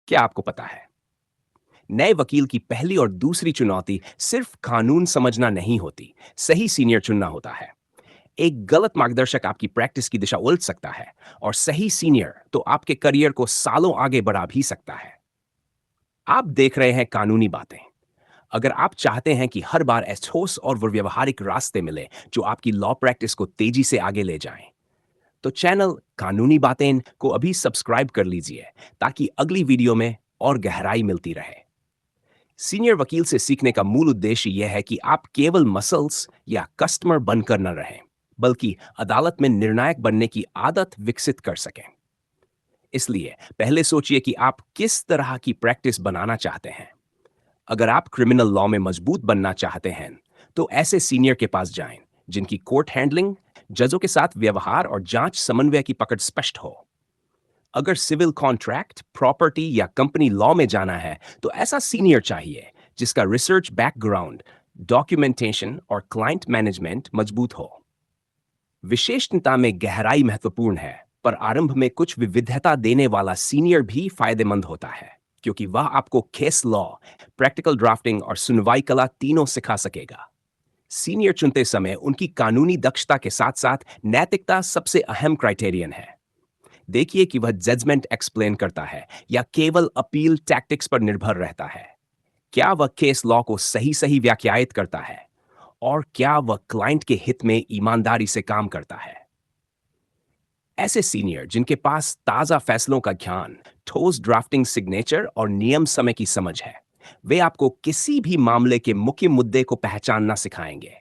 क्या आपको पता है, नए वकील की पहली और दूसरी चुनौती सिर्फ कानून समझना नहीं होती, सही सीनियर चुनना होता है। एक गलत मार्गदर्शक आपकी प्रैक्टिस की दिशा उलट सकता है, और सही सीनियर तो आपके करियर को सालों आगे बढ़ा भी सकता है। आप देख रहे हैं कानूनी बातें। अगर आप चाहते हैं कि हर बार ठोस और व्यवहारिक रास्ते मिले जो आपकी लॉ प्रैक्टिस को तेजी से आगे ले जाएं, तो चैनल कानूनी बातें को अभी सब्सक्राइब कर लीजिए, ताकि अगली वीडियो में और गहराई मिलती रहे। सीनियर वकील से सीखने का मूल उद्देश्य यह है कि आप केवल मसल्स या कस्टमर बनकर न रहें, बल्कि अदालत में निर्णायक बनने की आदत विकसित कर सकें। इसलिए पहले सोचिए कि आप किस तरह की प्रैक्टिस बनाना चाहते हैं। अगर आप क्रिमिनल लॉ में मजबूत बनना चाहते हैं, तो ऐसे सीनियर के पास जाएं जिनकी कोर्ट हैंडलिंग, जजों के साथ व्यवहार और जांच समन्वय की पकड़ स्पष्ट हो। अगर सिविल कॉन्ट्रैक्ट, प्रॉपर्टी या कंपनी लॉ में जाना है, तो ऐसा सीनियर चाहिए जिसका रिसर्च बैकग्राउंड, डॉक्यूमेंटेशन और क्लाइंट मैनेजमेंट मजबूत हो। विशेषज्ञता में गहराई महत्वपूर्ण है, पर आरंभ में कुछ विविधता देने वाला सीनियर भी फायदेमंद होता है, क्योंकि वह आपको केस लॉ, प्रैक्टिकल ड्राफ्टिंग और सुनवाई कला तीनों सिखा सकेगा। सीनियर चुनते समय उनकी कानूनी दक्षता के साथ साथ नैतिकता सबसे अहम क्राइटेरियन है। देखिए कि वह जजमेंट एक्सप्लेन करता है या केवल अपील टैक्टिक्स पर निर्भर रहता है। क्या वह केस लॉ को सही सही व्याख्यायित करता है, और क्या वह क्लाइंट के हित में ईमानदारी से काम करता है। ऐसे सीनियर जिनके पास ताजा फैसलों का ज्ञान, ठोस ड्राफ्टिंग सिग्नेचर और नियम समय की समझ है, वे आपको किसी भी मामले के मुख्य मुद्दे को पहचानना सिखाएंगे।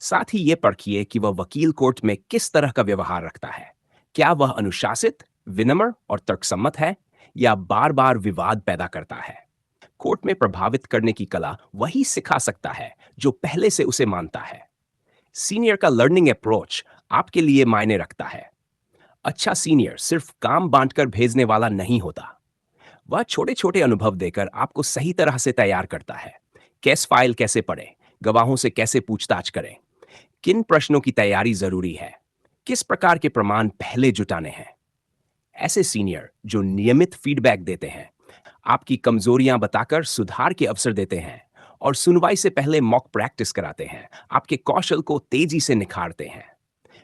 साथ ही ये परखिए कि वह वकील कोर्ट में किस तरह का व्यवहार रखता है। क्या वह अनुशासित, विनम्र और तर्कसम्मत है, या बार बार विवाद पैदा करता है। कोर्ट में प्रभावित करने की कला वही सिखा सकता है जो पहले से उसे मानता है। सीनियर का लर्निंग अप्रोच आपके लिए मायने रखता है। अच्छा सीनियर सिर्फ काम बांटकर भेजने वाला नहीं होता। वह छोटे छोटे अनुभव देकर आपको सही तरह से तैयार करता है। केस फाइल कैसे पढ़ें, गवाहों से कैसे पूछताछ करें, किन प्रश्नों की तैयारी जरूरी है, किस प्रकार के प्रमाण पहले जुटाने हैं। ऐसे सीनियर जो नियमित फीडबैक देते हैं, आपकी कमजोरियां बताकर सुधार के अवसर देते हैं, और सुनवाई से पहले मॉक प्रैक्टिस कराते हैं, आपके कौशल को तेजी से निखारते हैं।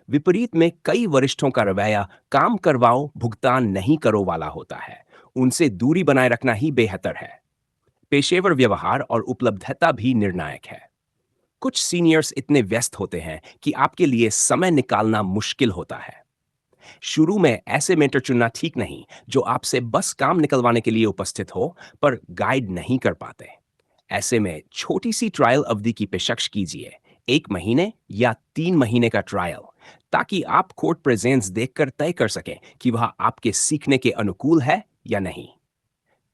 विपरीत में कई वरिष्ठों का रवैया काम करवाओ भुगतान नहीं करो वाला होता है। उनसे दूरी बनाए रखना ही बेहतर है। पेशेवर व्यवहार और उपलब्धता भी निर्णायक है। कुछ सीनियर्स इतने व्यस्त होते हैं कि आपके लिए समय निकालना मुश्किल होता है। शुरू में ऐसे मेंटर चुनना ठीक नहीं जो आपसे बस काम निकलवाने के लिए उपस्थित हो, पर गाइड नहीं कर पाते। ऐसे में छोटी सी ट्रायल अवधि की पेशकश कीजिए, 1 महीने या 3 महीने का ट्रायल, ताकि आप कोर्ट प्रेजेंस देखकर तय कर सकें कि वह आपके सीखने के अनुकूल है या नहीं।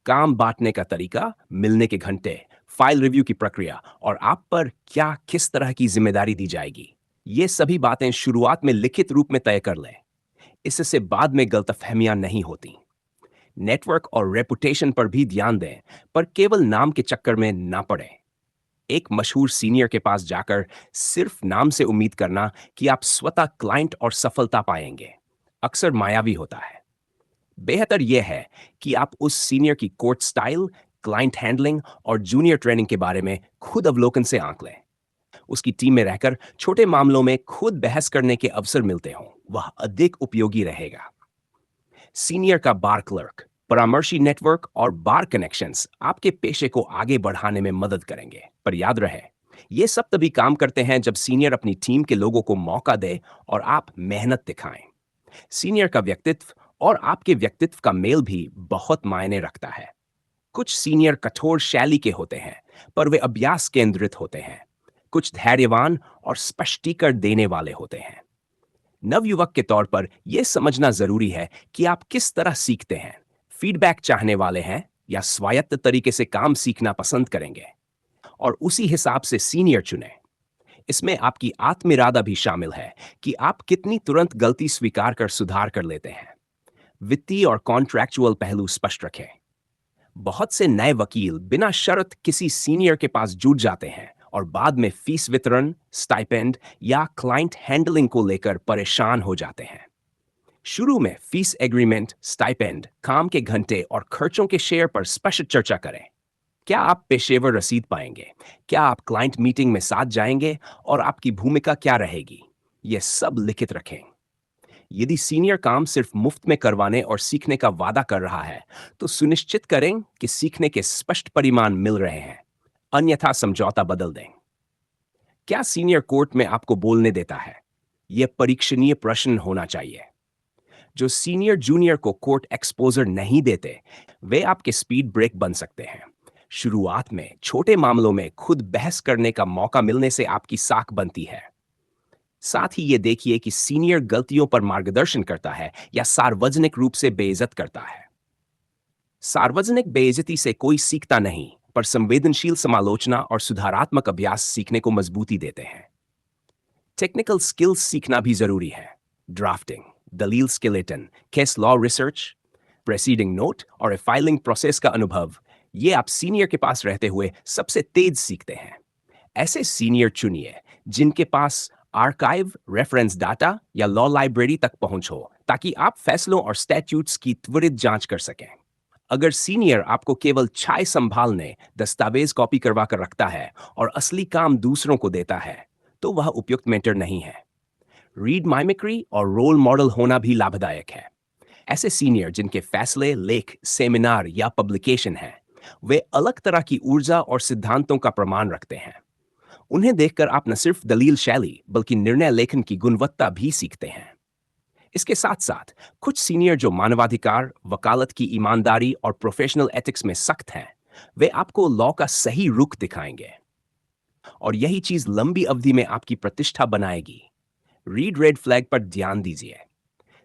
काम बांटने का तरीका, मिलने के घंटे, फाइल रिव्यू की प्रक्रिया और आप पर क्या किस तरह की जिम्मेदारी दी जाएगी, ये सभी बातें शुरुआत में लिखित रूप में तय कर लें। इससे बाद में गलतफहमियां नहीं होती। नेटवर्क और रेपुटेशन पर भी ध्यान दें, पर केवल नाम के चक्कर में ना पड़े। एक मशहूर सीनियर के पास जाकर सिर्फ नाम से उम्मीद करना कि आप स्वतः क्लाइंट और सफलता पाएंगे, अक्सर मायावी होता है। बेहतर यह है कि आप उस सीनियर की कोर्ट स्टाइल, क्लाइंट हैंडलिंग और जूनियर ट्रेनिंग के बारे में खुद अवलोकन से आंक लें। उसकी टीम में रहकर छोटे मामलों में खुद बहस करने के अवसर मिलते हों, वह अधिक उपयोगी रहेगा। सीनियर का बार क्लर्क, परामर्शी नेटवर्क और बार कनेक्शंस आपके पेशे को आगे बढ़ाने में मदद करेंगे। पर याद रहे, ये सब तभी काम करते हैं जब सीनियर अपनी टीम के लोगों को मौका दे और आप मेहनत दिखाएं। सीनियर का व्यक्तित्व और आपके व्यक्तित्व का मेल भी बहुत मायने रखता है। कुछ सीनियर कठोर शैली के होते हैं, पर वे अभ्यास केंद्रित होते हैं। कुछ धैर्यवान और स्पष्टीकरण देने वाले होते हैं। नवयुवक के तौर पर यह समझना जरूरी है कि आप किस तरह सीखते हैं। फीडबैक चाहने वाले हैं या स्वायत्त तरीके से काम सीखना पसंद करेंगे, और उसी हिसाब से सीनियर चुनें। इसमें आपकी आत्म-इरादा भी शामिल है कि आप कितनी तुरंत गलती स्वीकार कर सुधार कर लेते हैं। वित्तीय और कॉन्ट्रैक्चुअल पहलू स्पष्ट रखें। बहुत से नए वकील बिना शर्त किसी सीनियर के पास जुट जाते हैं और बाद में फीस वितरण, स्टाइपेंड या क्लाइंट हैंडलिंग को लेकर परेशान हो जाते हैं। शुरू में फीस एग्रीमेंट, स्टाइपेंड, काम के घंटे और खर्चों के शेयर पर स्पष्ट चर्चा करें। क्या आप पेशेवर रसीद पाएंगे? क्या आप क्लाइंट मीटिंग में साथ जाएंगे? और आपकी भूमिका क्या रहेगी? यह सब लिखित रखें। यदि सीनियर काम सिर्फ मुफ्त में करवाने और सीखने का वादा कर रहा है, तो सुनिश्चित करें कि सीखने के स्पष्ट परिमाण मिल रहे हैं। अन्यथा समझौता बदल दें। क्या सीनियर कोर्ट में आपको बोलने देता है? यह परीक्षणीय प्रश्न होना चाहिए। जो सीनियर जूनियर को कोर्ट एक्सपोजर नहीं देते, वे आपके स्पीड ब्रेक बन सकते हैं। शुरुआत में छोटे मामलों में खुद बहस करने का मौका मिलने से आपकी साख बनती है। साथ ही ये देखिए कि सीनियर गलतियों पर मार्गदर्शन करता है या सार्वजनिक रूप से बेइज्जत करता है। सार्वजनिक बेइज्जती से कोई सीखता नहीं, पर संवेदनशील समालोचना और सुधारात्मक अभ्यास सीखने को मजबूती देते हैं। टेक्निकल स्किल्स सीखना भी जरूरी है। ड्राफ्टिंग, दलील skeleton, case law research, proceeding note और फाइलिंग प्रोसेस का अनुभव, ये आप सीनियर के पास रहते हुए सबसे तेज सीखते हैं। ऐसे सीनियर चुनिए जिनके पास आर्काइव, रेफरेंस डाटा या लॉ लाइब्रेरी तक पहुंच हो, ताकि आप फैसलों और स्टैट्यूट्स की त्वरित जांच कर सकें। अगर सीनियर आपको केवल छाय संभालने, दस्तावेज कॉपी करवा कर रखता है और असली काम दूसरों को देता है, तो वह उपयुक्त मेंटर नहीं है। रीड माइमिक्री और रोल मॉडल होना भी लाभदायक है। ऐसे सीनियर जिनके फैसले, लेख, सेमिनार या पब्लिकेशन हैं, वे अलग तरह की ऊर्जा और सिद्धांतों का प्रमाण रखते हैं। उन्हें देखकर आप न सिर्फ दलील शैली बल्कि निर्णय लेखन की गुणवत्ता भी सीखते हैं। इसके साथ साथ कुछ सीनियर जो मानवाधिकार, वकालत की ईमानदारी और प्रोफेशनल एथिक्स में सख्त हैं, वे आपको लॉ का सही रुख दिखाएंगे। और यही चीज लंबी अवधि में आपकी प्रतिष्ठा बनाएगी। रीड रेड फ्लैग पर ध्यान दीजिए।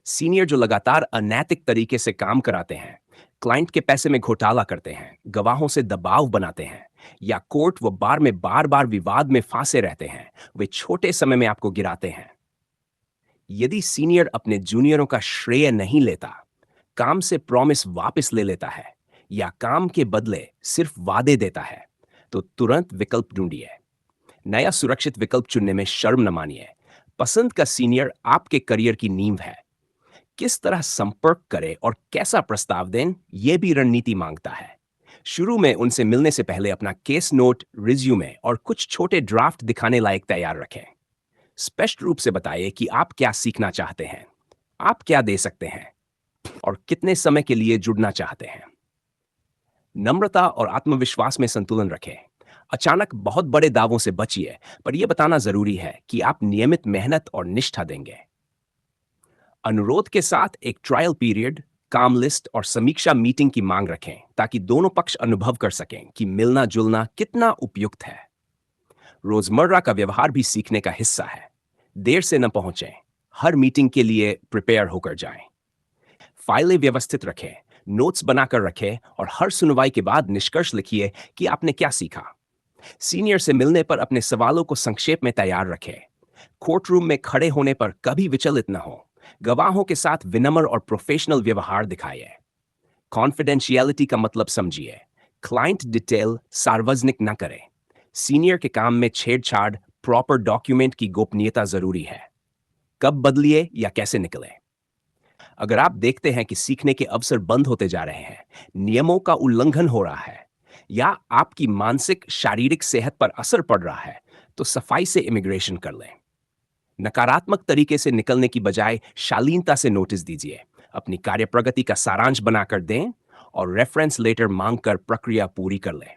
सीनियर जो लगातार अनैतिक तरीके से काम कराते हैं, क्लाइंट के पैसे में घोटाला करते हैं, गवाहों से दबाव बनाते हैं या कोर्ट व बार में बार बार विवाद में फांसे रहते हैं, वे छोटे समय में आपको गिराते हैं। यदि सीनियर अपने जूनियरों का श्रेय नहीं लेता, काम से प्रॉमिस वापस ले लेता है या काम के बदले सिर्फ वादे देता है, तो तुरंत विकल्प ढूंढिए। नया सुरक्षित विकल्प चुनने में शर्म न मानिए। पसंद का सीनियर आपके करियर की नींव है। किस तरह संपर्क करें और कैसा प्रस्ताव दें, यह भी रणनीति मांगता है। शुरू में उनसे मिलने से पहले अपना केस नोट, रिज्यूमे और कुछ छोटे ड्राफ्ट दिखाने लायक तैयार रखें। स्पष्ट रूप से बताइए कि आप क्या सीखना चाहते हैं, आप क्या दे सकते हैं और कितने समय के लिए जुड़ना चाहते हैं। नम्रता और आत्मविश्वास में संतुलन रखें। अचानक बहुत बड़े दावों से बचिए, पर यह बताना जरूरी है कि आप नियमित मेहनत और निष्ठा देंगे। अनुरोध के साथ एक ट्रायल पीरियड, काम लिस्ट और समीक्षा मीटिंग की मांग रखें, ताकि दोनों पक्ष अनुभव कर सकें कि मिलना जुलना कितना उपयुक्त है। रोजमर्रा का व्यवहार भी सीखने का हिस्सा है। देर से न पहुंचें, हर मीटिंग के लिए प्रिपेयर होकर जाएं। फाइलें व्यवस्थित रखें, नोट्स बनाकर रखें और हर सुनवाई के बाद निष्कर्ष लिखिए कि आपने क्या सीखा। सीनियर से मिलने पर अपने सवालों को संक्षेप में तैयार रखें। कोर्ट रूम में खड़े होने पर कभी विचलित न हो। गवाहों के साथ विनम्र और प्रोफेशनल व्यवहार दिखाइए। कॉन्फिडेंशियलिटी का मतलब समझिए। क्लाइंट डिटेल सार्वजनिक न करें। सीनियर के काम में छेड़छाड़, प्रॉपर डॉक्यूमेंट की गोपनीयता जरूरी है। कब बदलिए या कैसे निकले। अगर आप देखते हैं कि सीखने के अवसर बंद होते जा रहे हैं, नियमों का उल्लंघन हो रहा है या आपकी मानसिक शारीरिक सेहत पर असर पड़ रहा है, तो सफाई से इमिग्रेशन कर लें। नकारात्मक तरीके से निकलने की बजाय शालीनता से नोटिस दीजिए। अपनी कार्य प्रगति का सारांश बनाकर दें और रेफरेंस लेटर मांगकर प्रक्रिया पूरी कर लें।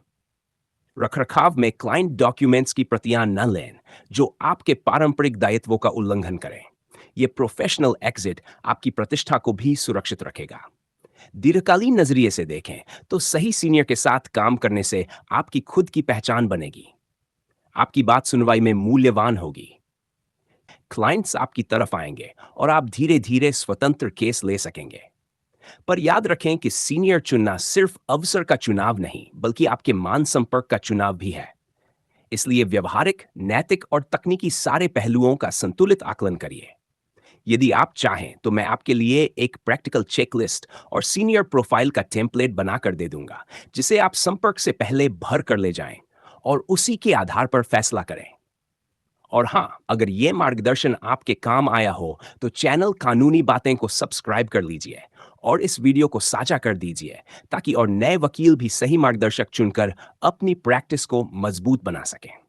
रखरखाव में क्लाइंट डॉक्यूमेंट्स की प्रतियां न लें जो आपके पारंपरिक दायित्वों का उल्लंघन करें। यह प्रोफेशनल एग्जिट आपकी प्रतिष्ठा को भी सुरक्षित रखेगा। दीर्घकालीन नजरिए से देखें तो सही सीनियर के साथ काम करने से आपकी खुद की पहचान बनेगी। आपकी बात सुनवाई में मूल्यवान होगी। क्लाइंट्स आपकी तरफ आएंगे और आप धीरे धीरे स्वतंत्र केस ले सकेंगे। पर याद रखें कि सीनियर चुनना सिर्फ अवसर का चुनाव नहीं, बल्कि आपके मान संपर्क का चुनाव भी है। इसलिए व्यवहारिक, नैतिक और तकनीकी सारे पहलुओं का संतुलित आकलन करिए। यदि आप चाहें तो मैं आपके लिए एक प्रैक्टिकल चेकलिस्ट और सीनियर प्रोफाइल का टेम्पलेट बनाकर दे दूंगा, जिसे आप संपर्क से पहले भर कर ले जाएं और उसी के आधार पर फैसला करें। और हाँ, अगर ये मार्गदर्शन आपके काम आया हो, तो चैनल कानूनी बातें को सब्सक्राइब कर लीजिए और इस वीडियो को साझा कर दीजिए ताकि और नए वकील भी सही मार्गदर्शक चुनकर अपनी प्रैक्टिस को मजबूत बना सकें।